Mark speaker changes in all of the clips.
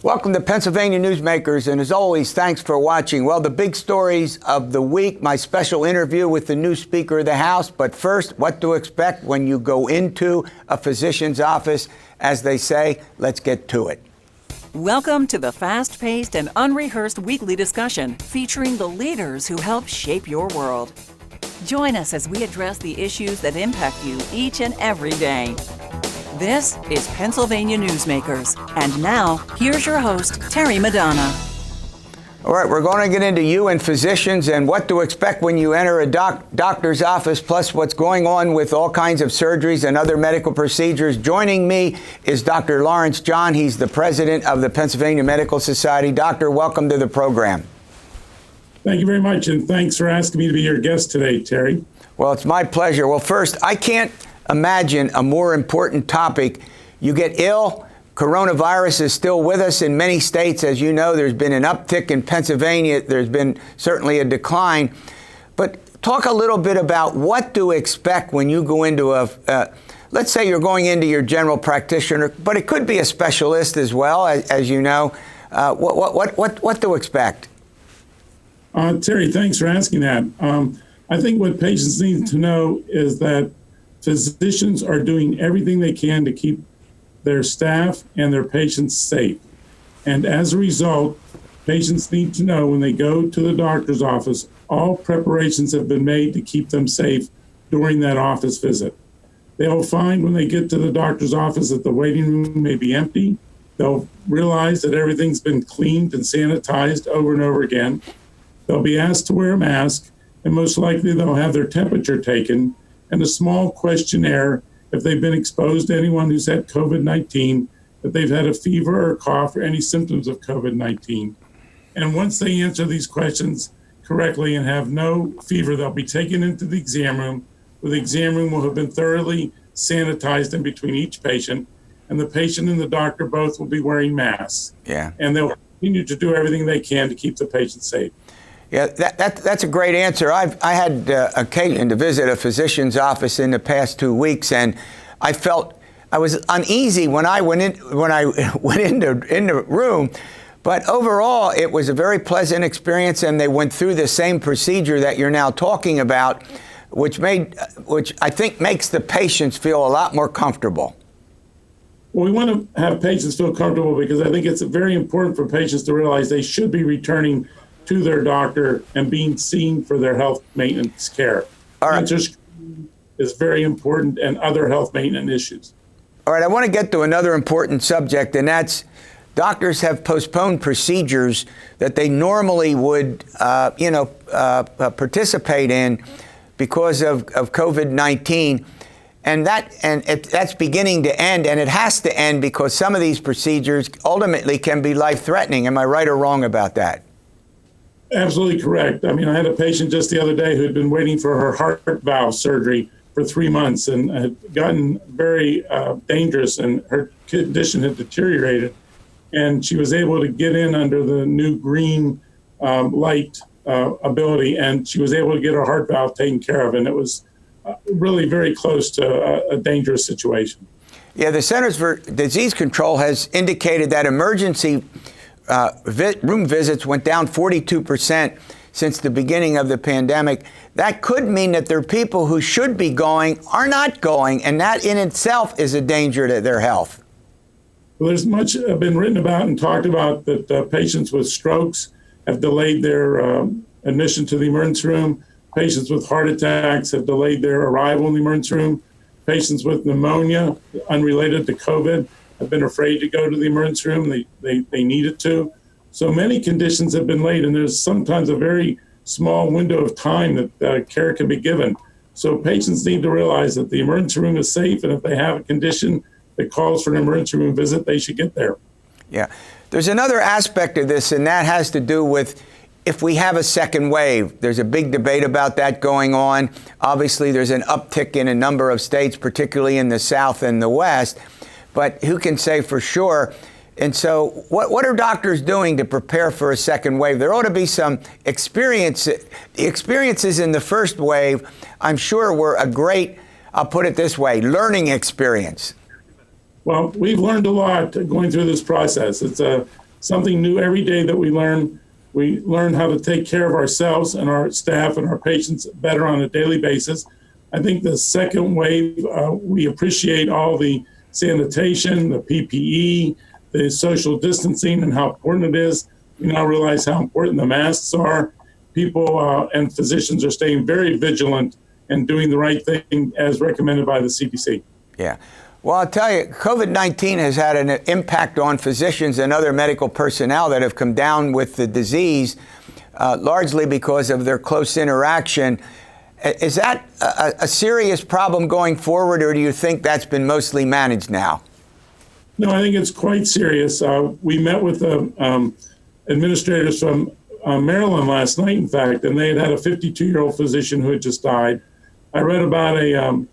Speaker 1: Welcome to Pennsylvania Newsmakers, and as always, thanks for watching. Well, the big stories of the week, my special interview with the new Speaker of the House. But first, what to expect when you go into a physician's office. As they say, let's get to it.
Speaker 2: Welcome to the fast-paced and unrehearsed weekly discussion featuring the leaders who help shape your world. Join us as we address the issues that impact you each and every day. This is Pennsylvania Newsmakers. And now, here's your host, Terry Madonna.
Speaker 1: All right, we're going to get into you and physicians and what to expect when you enter a doctor's office, plus what's going on with all kinds of surgeries and other medical procedures. Joining me is Dr. Lawrence John. He's the president of the Pennsylvania Medical Society. Doctor, welcome to the program.
Speaker 3: Thank you very much, and thanks for asking me to be your guest today, Terry.
Speaker 1: Well, it's my pleasure. Well, first, I can't imagine a more important topic. You get ill. Coronavirus is still with us in many states. As you know, there's been an uptick in Pennsylvania. There's been certainly a decline. But talk a little bit about what to expect when you go into let's say you're going into your general practitioner, but it could be a specialist as well, as you know. What to expect?
Speaker 3: Terry, thanks for asking that. I think what patients need to know is that physicians are doing everything they can to keep their staff and their patients safe. And as a result, patients need to know when they go to the doctor's office, all preparations have been made to keep them safe during that office visit. They'll find when they get to the doctor's office that the waiting room may be empty. They'll realize that everything's been cleaned and sanitized over and over again. They'll be asked to wear a mask, and most likely they'll have their temperature taken and a small questionnaire if they've been exposed to anyone who's had COVID-19, if they've had a fever or cough or any symptoms of COVID-19. And once they answer these questions correctly and have no fever, they'll be taken into the exam room, where the exam room will have been thoroughly sanitized in between each patient, and the patient and the doctor both will be wearing masks.
Speaker 1: Yeah.
Speaker 3: And they'll continue to do everything they can to keep the patient safe.
Speaker 1: Yeah, that's a great answer. I had occasion to visit a physician's office in the past 2 weeks, and I was uneasy when I went in the room. But overall, it was a very pleasant experience, and they went through the same procedure that you're now talking about, which I think makes the patients feel a lot more comfortable.
Speaker 3: Well, we want to have patients feel comfortable because I think it's very important for patients to realize they should be returning to their doctor and being seen for their health maintenance care.
Speaker 1: All right.
Speaker 3: Cancer screening is very important, and other health maintenance issues.
Speaker 1: All right, I want to get to another important subject, and that's doctors have postponed procedures that they normally would, participate in because of COVID-19. And that's beginning to end, and it has to end because some of these procedures ultimately can be life-threatening. Am I right or wrong about that?
Speaker 3: Absolutely correct. I mean, I had a patient just the other day who had been waiting for her heart valve surgery for 3 months and had gotten very dangerous, and her condition had deteriorated. And she was able to get in under the new green light ability, and she was able to get her heart valve taken care of. And it was really very close to a dangerous situation.
Speaker 1: Yeah, the Centers for Disease Control has indicated that emergency room visits went down 42% since the beginning of the pandemic. That could mean that there are people who should be going are not going, and that in itself is a danger to their health.
Speaker 3: Well, there's much been written about and talked about that patients with strokes have delayed their admission to the emergency room. Patients with heart attacks have delayed their arrival in the emergency room. Patients with pneumonia, unrelated to COVID, have been afraid to go to the emergency room. They needed to. So many conditions have been late, and there's sometimes a very small window of time that care can be given. So patients need to realize that the emergency room is safe, and if they have a condition that calls for an emergency room visit, they should get there.
Speaker 1: Yeah. There's another aspect of this, and that has to do with if we have a second wave. There's a big debate about that going on. Obviously, there's an uptick in a number of states, particularly in the South and the West. But who can say for sure? And so what are doctors doing to prepare for a second wave? There ought to be some experience. The experiences in the first wave, I'm sure, were a great, I'll put it this way, learning experience.
Speaker 3: Well, we've learned a lot going through this process. It's something new every day that we learn. We learn how to take care of ourselves and our staff and our patients better on a daily basis. I think the second wave, we appreciate all the sanitation, the PPE, the social distancing, and how important it is. We now realize how important the masks are. People and physicians are staying very vigilant and doing the right thing as recommended by the CDC.
Speaker 1: Yeah. Well, I'll tell you, COVID-19 has had an impact on physicians and other medical personnel that have come down with the disease, largely because of their close interaction. Is that a serious problem going forward, or do you think that's been mostly managed now?
Speaker 3: No, I think it's quite serious. We met with the administrators from Maryland last night, in fact, and they had a 52-year-old physician who had just died. I read about a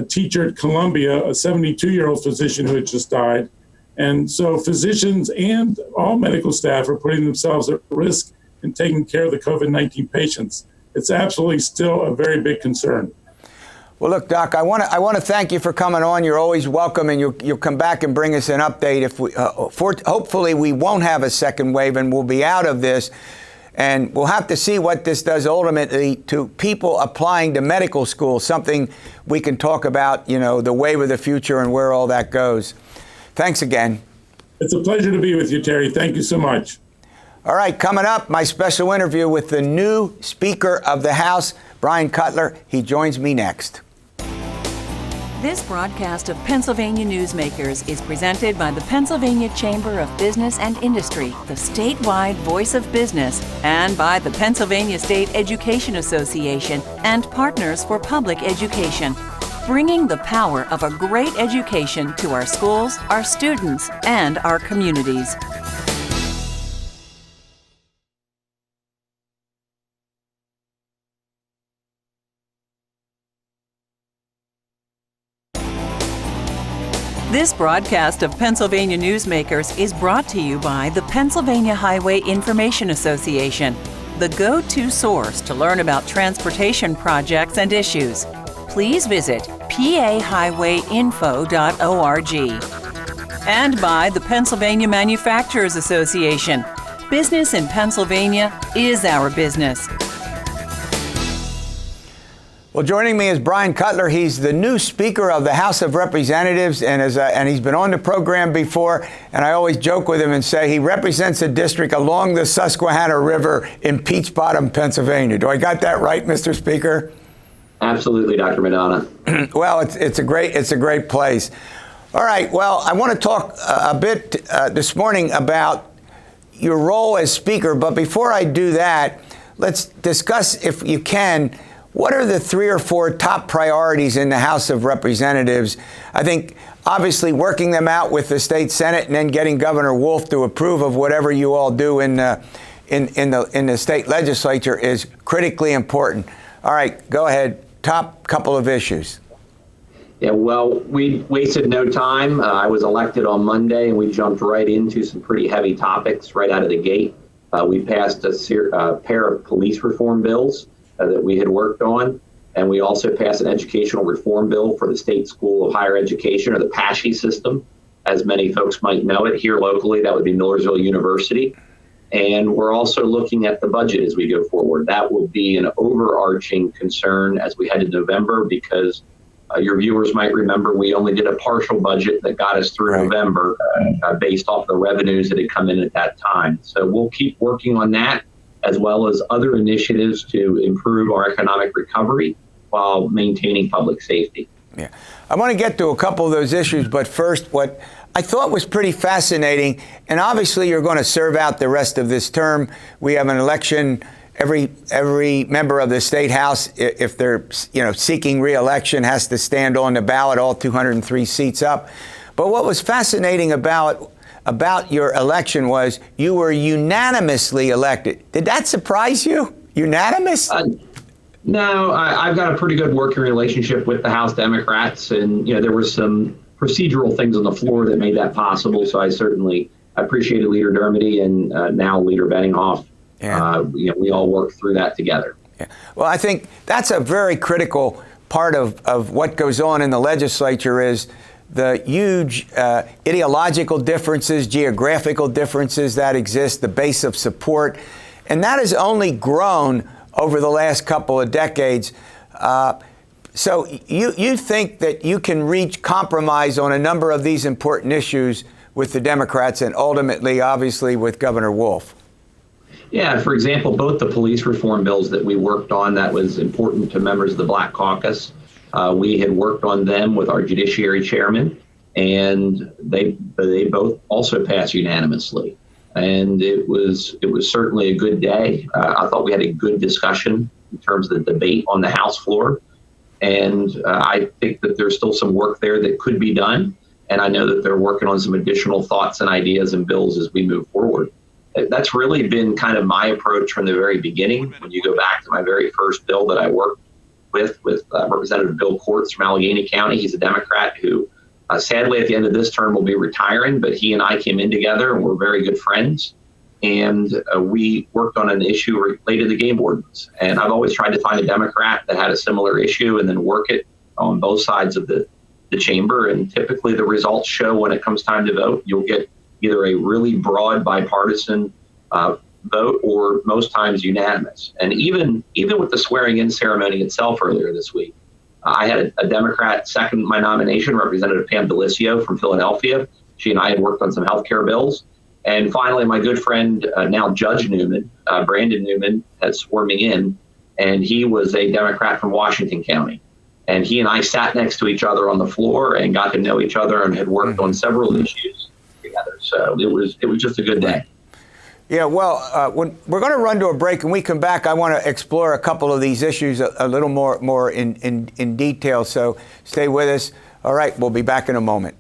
Speaker 3: teacher at Columbia, a 72-year-old physician who had just died. And so physicians and all medical staff are putting themselves at risk in taking care of the COVID-19 patients. It's absolutely still a very big concern.
Speaker 1: Well, look, Doc, I want to thank you for coming on. You're always welcome, and you'll come back and bring us an update. If we, hopefully we won't have a second wave and we'll be out of this. And we'll have to see what this does ultimately to people applying to medical school, something we can talk about, the wave of the future and where all that goes. Thanks again.
Speaker 3: It's a pleasure to be with you, Terry. Thank you so much.
Speaker 1: All right, coming up, my special interview with the new Speaker of the House, Bryan Cutler. He joins me next.
Speaker 2: This broadcast of Pennsylvania Newsmakers is presented by the Pennsylvania Chamber of Business and Industry, the statewide voice of business, and by the Pennsylvania State Education Association and Partners for Public Education, bringing the power of a great education to our schools, our students, and our communities. This broadcast of Pennsylvania Newsmakers is brought to you by the Pennsylvania Highway Information Association, the go-to source to learn about transportation projects and issues. Please visit pahighwayinfo.org. And by the Pennsylvania Manufacturers Association. Business in Pennsylvania is our business.
Speaker 1: Well, joining me is Bryan Cutler. He's the new Speaker of the House of Representatives, and he's been on the program before, and I always joke with him and say he represents a district along the Susquehanna River in Peach Bottom, Pennsylvania. Do I got that right, Mr. Speaker?
Speaker 4: Absolutely, Dr. Madonna.
Speaker 1: Well, it's a great place. All right, well, I want to talk a bit this morning about your role as Speaker, but before I do that, let's discuss, if you can, what are the 3 or 4 top priorities in the House of Representatives? I think obviously working them out with the state Senate and then getting Governor Wolf to approve of whatever you all do in the state legislature is critically important. All right, go ahead. Top couple of issues.
Speaker 4: Yeah, well, we wasted no time. I was elected on Monday, and we jumped right into some pretty heavy topics right out of the gate. We passed a pair of police reform bills that we had worked on. And we also passed an educational reform bill for the State School of Higher Education, or the PASHE system, as many folks might know it. Here locally, that would be Millersville University. And we're also looking at the budget as we go forward. That will be an overarching concern as we head into November, because your viewers might remember we only did a partial budget that got us through November based off the revenues that had come in at that time. So we'll keep working on that, as well as other initiatives to improve our economic recovery while maintaining public safety.
Speaker 1: Yeah, I want to get to a couple of those issues, but first, what I thought was pretty fascinating, and obviously you're going to serve out the rest of this term. We have an election. Every member of the State House, if they're seeking re-election, has to stand on the ballot, all 203 seats up. But what was fascinating about your election was you were unanimously elected. Did that surprise you? Unanimous?
Speaker 4: No, I've got a pretty good working relationship with the House Democrats, and there were some procedural things on the floor that made that possible. So I certainly appreciated Leader Dermody and now Leader Benninghoff. Yeah. We all worked through that together.
Speaker 1: Yeah. Well, I think that's a very critical part of what goes on in the legislature is the huge ideological differences, geographical differences that exist, the base of support. And that has only grown over the last couple of decades. So you think that you can reach compromise on a number of these important issues with the Democrats and ultimately, obviously, with Governor Wolf?
Speaker 4: Yeah, for example, both the police reform bills that we worked on that was important to members of the Black Caucus, we had worked on them with our Judiciary Chairman, and they both also passed unanimously. And it was certainly a good day. I thought we had a good discussion in terms of the debate on the House floor. And I think that there's still some work there that could be done. And I know that they're working on some additional thoughts and ideas and bills as we move forward. That's really been kind of my approach from the very beginning. When you go back to my very first bill that I worked with Representative Bill Courts from Allegheny County, he's a Democrat who sadly at the end of this term will be retiring, but he and I came in together and we're very good friends. And we worked on an issue related to game wardens. And I've always tried to find a Democrat that had a similar issue and then work it on both sides of the chamber. And typically the results show when it comes time to vote, you'll get either a really broad bipartisan vote or most times unanimous. And even with the swearing in ceremony itself earlier this week, I had a Democrat second my nomination, Representative Pam Delisio from Philadelphia. She and I had worked on some health care bills. And finally, my good friend, now Judge Newman, Brandon Newman, had sworn me in, and he was a Democrat from Washington County. And he and I sat next to each other on the floor and got to know each other and had worked on several issues together. So it was just a good day.
Speaker 1: Yeah, well, when we're going to run to a break and we come back, I want to explore a couple of these issues a little more in detail. So stay with us. All right, we'll be back in a moment.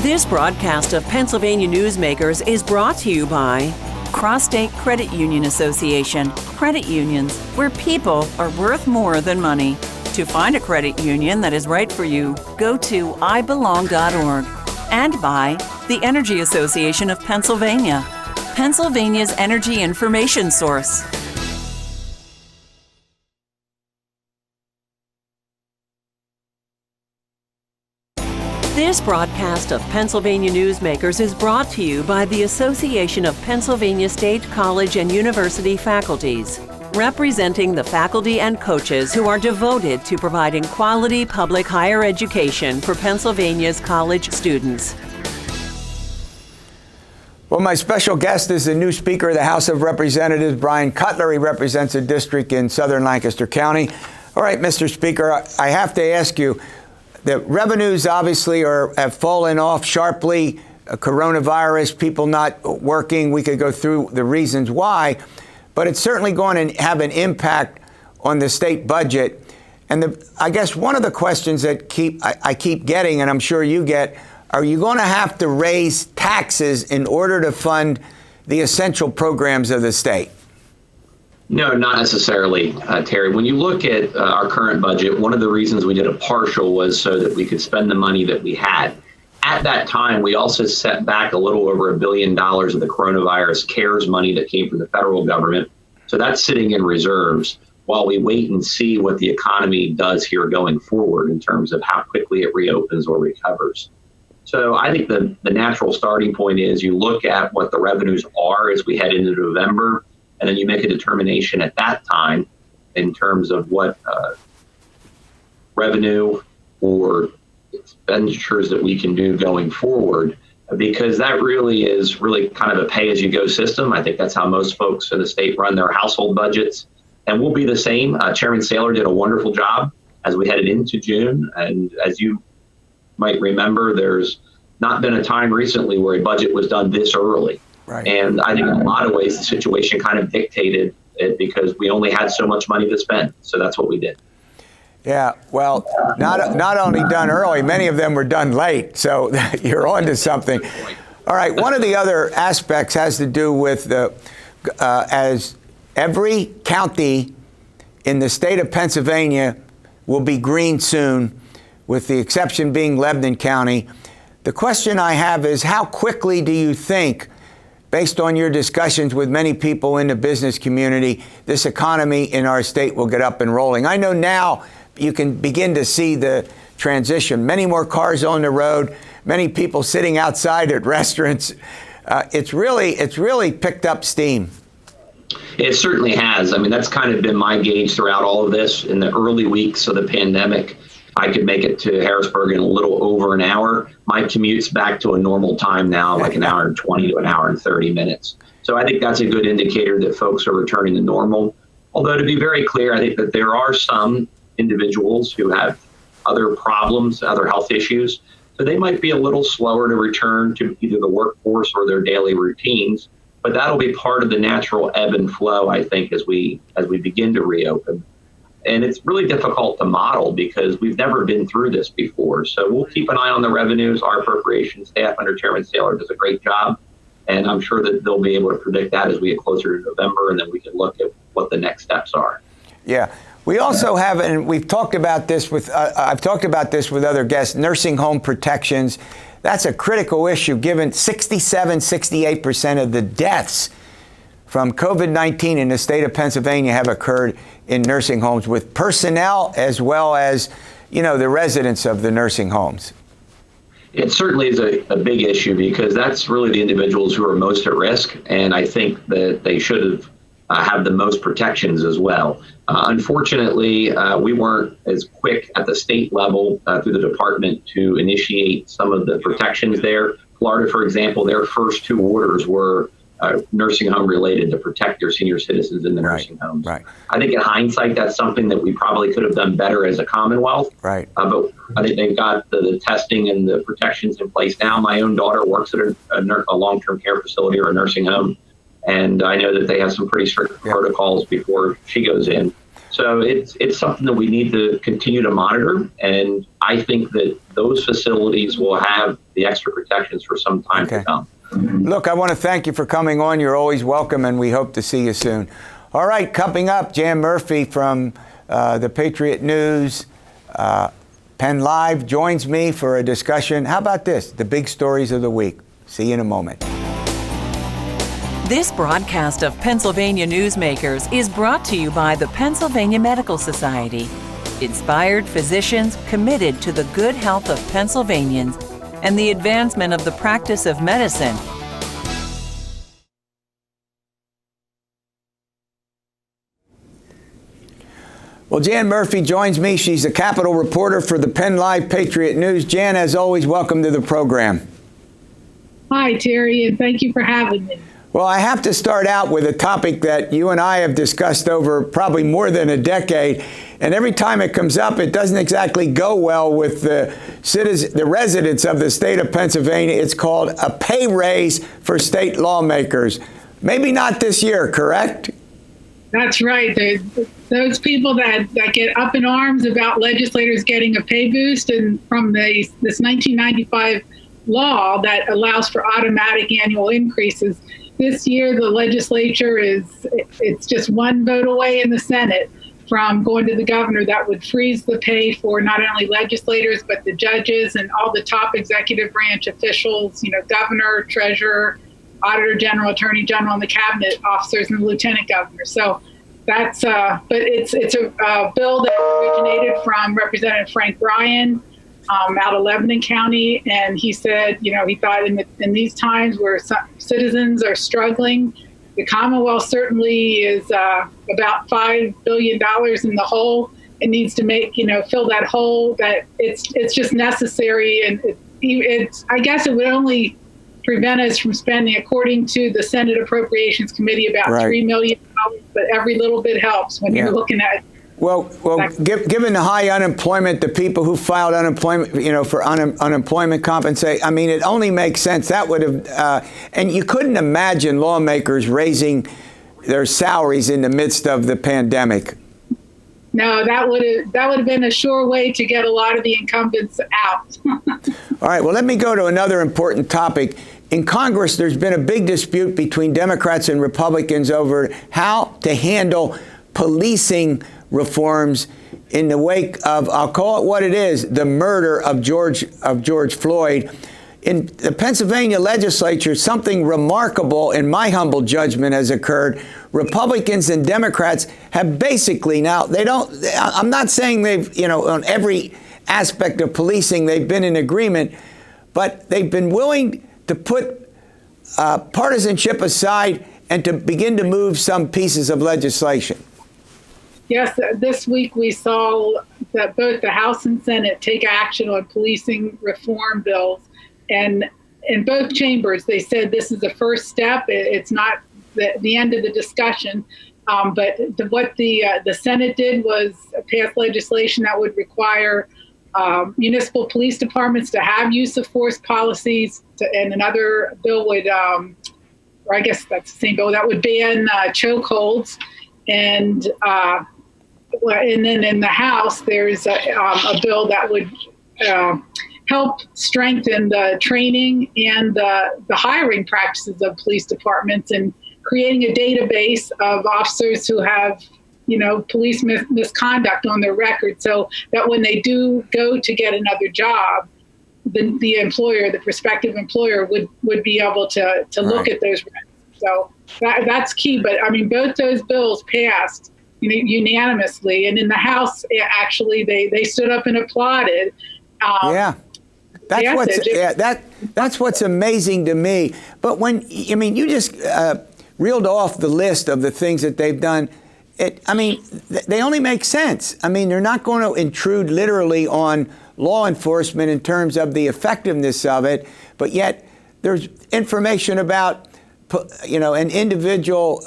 Speaker 2: This broadcast of Pennsylvania Newsmakers is brought to you by Cross-State Credit Union Association. Credit unions, where people are worth more than money. To find a credit union that is right for you, go to ibelong.org. And by the Energy Association of Pennsylvania, Pennsylvania's energy information source. This broadcast of Pennsylvania Newsmakers is brought to you by the Association of Pennsylvania State College and University Faculties, representing the faculty and coaches who are devoted to providing quality public higher education for Pennsylvania's college students.
Speaker 1: Well, my special guest is the new Speaker of the House of Representatives, Bryan Cutler. He represents a district in southern Lancaster County. All right, Mr. Speaker, I have to ask you, the revenues obviously have fallen off sharply. Coronavirus, people not working. We could go through the reasons why, but it's certainly going to have an impact on the state budget. And I guess one of the questions that I keep getting, and I'm sure you get, are you going to have to raise taxes in order to fund the essential programs of the state?
Speaker 4: No, not necessarily, Terry. When you look at our current budget, one of the reasons we did a partial was so that we could spend the money that we had. At that time, we also set back a little over $1 billion of the coronavirus CARES money that came from the federal government. So that's sitting in reserves while we wait and see what the economy does here going forward in terms of how quickly it reopens or recovers. So I think the natural starting point is you look at what the revenues are as we head into November, and then you make a determination at that time in terms of what revenue or expenditures that we can do going forward, because that really is kind of a pay-as-you-go system. I think that's how most folks in the state run their household budgets, and we'll be the same. Chairman Saylor did a wonderful job as we headed into June, and as you might remember, there's not been a time recently where a budget was done this early.
Speaker 1: Right.
Speaker 4: And I think in a lot of ways the situation kind of dictated it because we only had so much money to spend. So that's what we did.
Speaker 1: Yeah, well, not only done early, many of them were done late. So you're on to something. All right, one of the other aspects has to do with as every county in the state of Pennsylvania will be green soon, with the exception being Lebanon County. The question I have is, how quickly do you think, based on your discussions with many people in the business community, this economy in our state will get up and rolling? I know now you can begin to see the transition. Many more cars on the road, many people sitting outside at restaurants. It's really picked up steam.
Speaker 4: It certainly has. I mean, that's kind of been my gauge throughout all of this. In the early weeks of the pandemic, I could make it to Harrisburg in a little over an hour. My commute's back to a normal time now, like an hour and 20 to an hour and 30 minutes. So I think that's a good indicator that folks are returning to normal. Although, to be very clear, I think that there are some individuals who have other problems, other health issues. So they might be a little slower to return to either the workforce or their daily routines. But that'll be part of the natural ebb and flow, I think, as we begin to reopen. And it's really difficult to model because we've never been through this before. So we'll keep an eye on the revenues. Our appropriations staff under Chairman Saylor does a great job. And I'm sure that they'll be able to predict that as we get closer to November, and then we can look at what the next steps are.
Speaker 1: Yeah. We also have, and we've talked about this with, I've talked about this with other guests, nursing home protections. That's a critical issue given 68% of the deaths from COVID-19 in the state of Pennsylvania have occurred in nursing homes with personnel as well as, the residents of the nursing homes.
Speaker 4: It certainly is a big issue because that's really the individuals who are most at risk. And I think that they should have the most protections as well. Unfortunately, we weren't as quick at the state level through the department to initiate some of the protections there. Florida, for example, their first two orders were nursing home related to protect their senior citizens in the nursing homes.
Speaker 1: Right.
Speaker 4: I think in hindsight, that's something that we probably could have done better as a Commonwealth.
Speaker 1: Right.
Speaker 4: But I think they've got the testing and the protections in place now. My own daughter works at a long-term care facility or a nursing home. And I know that they have some pretty strict protocols before she goes in. So it's something that we need to continue to monitor. And I think that those facilities will have the extra protections for some time to come.
Speaker 1: Look, I want to thank you for coming on. You're always welcome, and we hope to see you soon. All right, coming up, Jan Murphy from the Patriot News, PennLive joins me for a discussion. How about this? The big stories of the week. See you in a moment.
Speaker 2: This broadcast of Pennsylvania Newsmakers is brought to you by the Pennsylvania Medical Society. Inspired physicians committed to the good health of Pennsylvanians and the advancement of the practice of medicine.
Speaker 1: Well, Jan Murphy joins me. She's a Capitol reporter for the PennLive Patriot News. Jan, as always, welcome to the program.
Speaker 5: Hi, Terry, and thank you for having me.
Speaker 1: Well, I have to start out with a topic that you and I have discussed over probably more than a decade. And every time it comes up, it doesn't exactly go well with the residents of the state of Pennsylvania. It's called a pay raise for state lawmakers. Maybe not this year, correct?
Speaker 5: That's right. Those people that get up in arms about legislators getting a pay boost and from this 1995 law that allows for automatic annual increases. This year, the legislature it's just one vote away in the Senate from going to the governor that would freeze the pay for not only legislators, but the judges and all the top executive branch officials, governor, treasurer, auditor general, attorney general, and the cabinet officers and the lieutenant governor. So that's, but it's a bill that originated from Representative Frank Bryan out of Lebanon County. And he said, he thought in these times where citizens are struggling, the Commonwealth certainly is about $5 billion in the hole. It needs to fill that hole. That it's just necessary, and I guess it would only prevent us from spending, according to the Senate Appropriations Committee, about $3 million. But every little bit helps when you're looking at.
Speaker 1: Well, given the high unemployment, the people who filed unemployment, for unemployment compensation, I mean, it only makes sense. That would have, and you couldn't imagine lawmakers raising their salaries in the midst of the pandemic.
Speaker 5: No, that would have been a sure way to get a lot of the incumbents out.
Speaker 1: All right. Well, let me go to another important topic. In Congress, there's been a big dispute between Democrats and Republicans over how to handle policing reforms in the wake of, I'll call it what it is, the murder of George Floyd. In the Pennsylvania legislature, something remarkable, in my humble judgment, has occurred. Republicans and Democrats have basically now, I'm not saying they've, on every aspect of policing, they've been in agreement, but they've been willing to put partisanship aside and to begin to move some pieces of legislation.
Speaker 5: Yes, this week we saw that both the House and Senate take action on policing reform bills. And in both chambers, they said this is a first step. It's not the end of the discussion. But what the Senate did was pass legislation that would require municipal police departments to have use of force policies. And another bill would, or I guess that's the same bill, that would ban chokeholds. And then in the House, there's a bill that would help strengthen the training and the hiring practices of police departments and creating a database of officers who have, police misconduct on their record, so that when they do go to get another job, the employer, the prospective employer, would be able to look at those records. So that's key. But I mean, both those bills passed unanimously, and in the House, actually, they stood up and applauded.
Speaker 1: That's what's amazing to me. But you just reeled off the list of the things that they've done. They only make sense. They're not going to intrude literally on law enforcement in terms of the effectiveness of it, but yet there's information about, an individual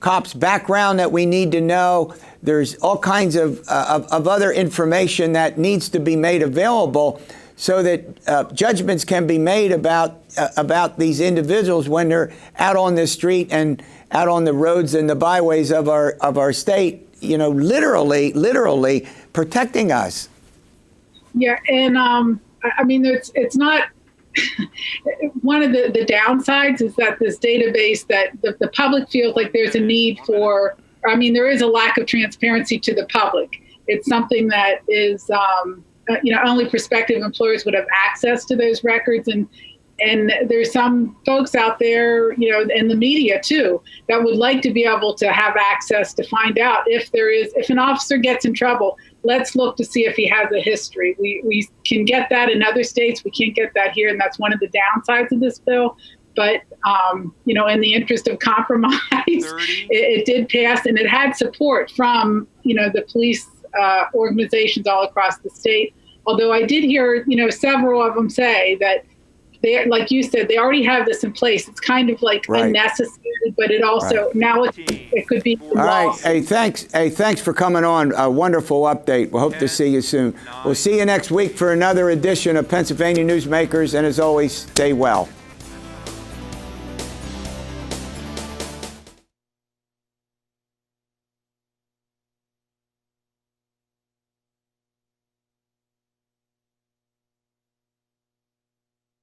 Speaker 1: cop's background that we need to know. There's all kinds of other information that needs to be made available so that judgments can be made about these individuals when they're out on the street and out on the roads and the byways of our state, literally protecting us.
Speaker 5: Yeah, and it's not. One of the downsides is that this database that the public feels like there's a need for. There is a lack of transparency to the public. It's something that is, only prospective employers would have access to those records, and there's some folks out there, in the media too, that would like to be able to have access to find out if an officer gets in trouble. Let's look to see if he has a history. We can get that in other states. We can't get that here, and that's one of the downsides of this bill. But, in the interest of compromise, it did pass, and it had support from, the police organizations all across the state. Although I did hear, several of them say that they, like you said, they already have this in place. It's kind of like unnecessary, but it also now it could be.
Speaker 1: All right. Hey, thanks. Hey, thanks for coming on. A wonderful update. We'll hope to see you soon. We'll see you next week for another edition of Pennsylvania Newsmakers. And as always, stay well.